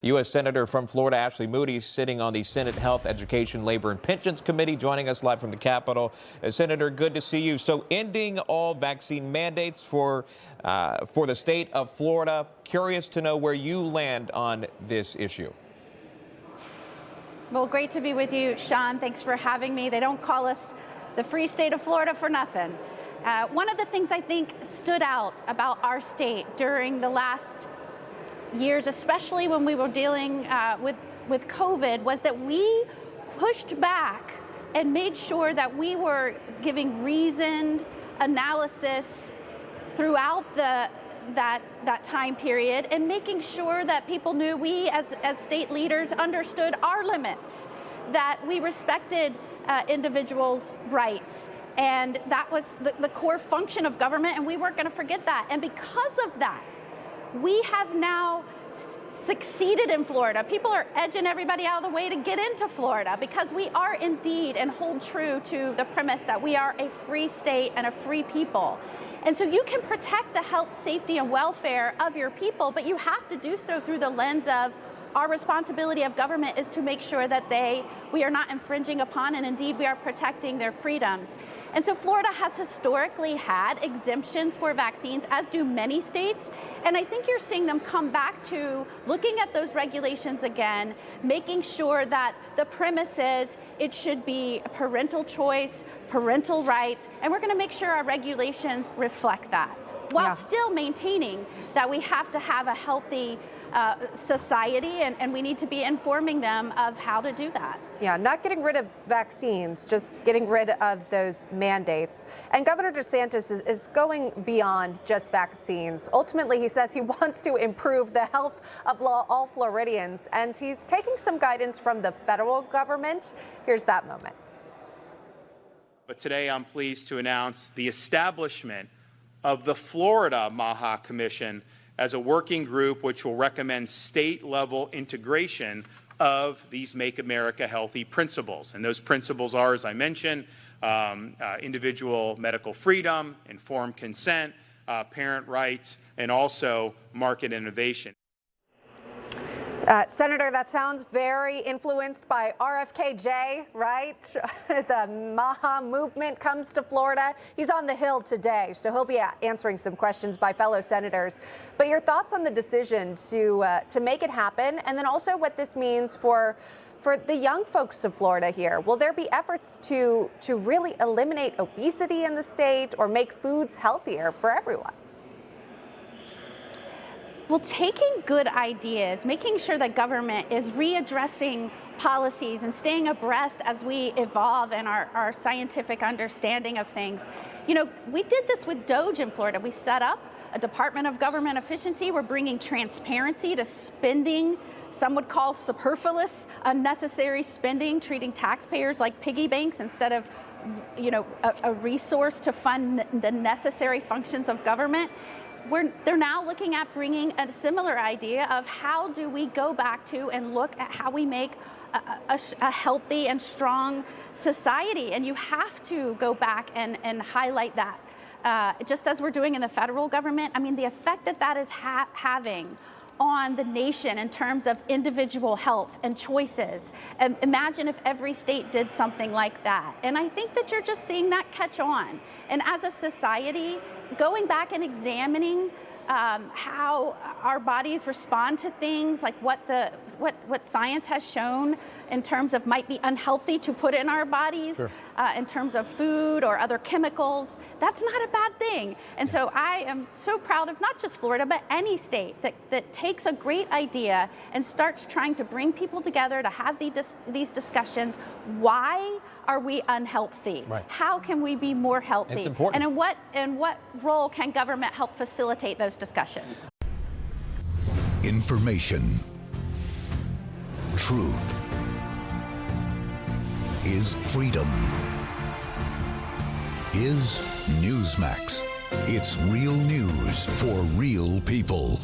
U.S. Senator from Florida, Ashley Moody, sitting on the Senate Health, Education, Labor, and Pensions Committee, joining us live from the Capitol. Senator, good to see you. So ending all vaccine mandates for the state of Florida. Curious to know where you land on this issue. Well, great to be with you, Sean. Thanks for having me. They don't call us the free state of Florida for nothing. One of the things I think stood out about our state during the last years, especially when we were dealing with COVID, was that we pushed back and made sure that we were giving reasoned analysis throughout that time period, and making sure that people knew we as state leaders understood our limits, that we respected individuals' rights. And that was the core function of government, and we weren't going to forget that. And because of that, we have now succeeded in Florida. People are edging everybody out of the way to get into Florida because we are indeed and hold true to the premise that we are a free state and a free people. And so you can protect the health, safety, and welfare of your people, but you have to do so through the lens of our responsibility of government is to make sure that we are not infringing upon, and indeed we are protecting their freedoms. And so Florida has historically had exemptions for vaccines, as do many states. And I think you're seeing them come back to looking at those regulations again, making sure that the premise is it should be parental choice, parental rights, and we're going to make sure our regulations reflect that, while still maintaining that we have to have a healthy society, and we need to be informing them of how to do that. Yeah, not getting rid of vaccines, just getting rid of those mandates. And Governor DeSantis is going beyond just vaccines. Ultimately, he says he wants to improve the health of all Floridians, and he's taking some guidance from the federal government. Here's that moment. But today I'm pleased to announce the establishment of the Florida MAHA Commission as a working group which will recommend state-level integration of these Make America Healthy principles. And those principles are, as I mentioned, individual medical freedom, informed consent, parent rights, and also market innovation. Senator, that sounds very influenced by RFK-J, right? The MAHA movement comes to Florida. He's on the Hill today, so he'll be answering some questions by fellow senators. But your thoughts on the decision to make it happen, and then also what this means for the young folks of Florida here. Will there be efforts to really eliminate obesity in the state or make foods healthier for everyone? Well, taking good ideas, making sure that government is readdressing policies and staying abreast as we evolve in our scientific understanding of things. You know, we did this with DOGE in Florida. We set up a Department of Government Efficiency. We're bringing transparency to spending, some would call superfluous, unnecessary spending, treating taxpayers like piggy banks instead of, you know, a resource to fund the necessary functions of government. They're now looking at bringing a similar idea of how do we go back to and look at how we make a healthy and strong society. And you have to go back and highlight that, just as we're doing in the federal government. I mean, the effect that is having on the nation in terms of individual health and choices. And imagine if every state did something like that. And I think that you're just seeing that catch on. And as a society, going back and examining how our bodies respond to things, like what science has shown in terms of might be unhealthy to put in our bodies, sure, in terms of food or other chemicals, that's not a bad thing. And so I am so proud of not just Florida, but any state that takes a great idea and starts trying to bring people together to have these discussions. Why are we unhealthy? Right. How can we be more healthy? It's important. And in what role can government help facilitate those discussions? Information. Truth is freedom. Is Newsmax. It's real news for real people.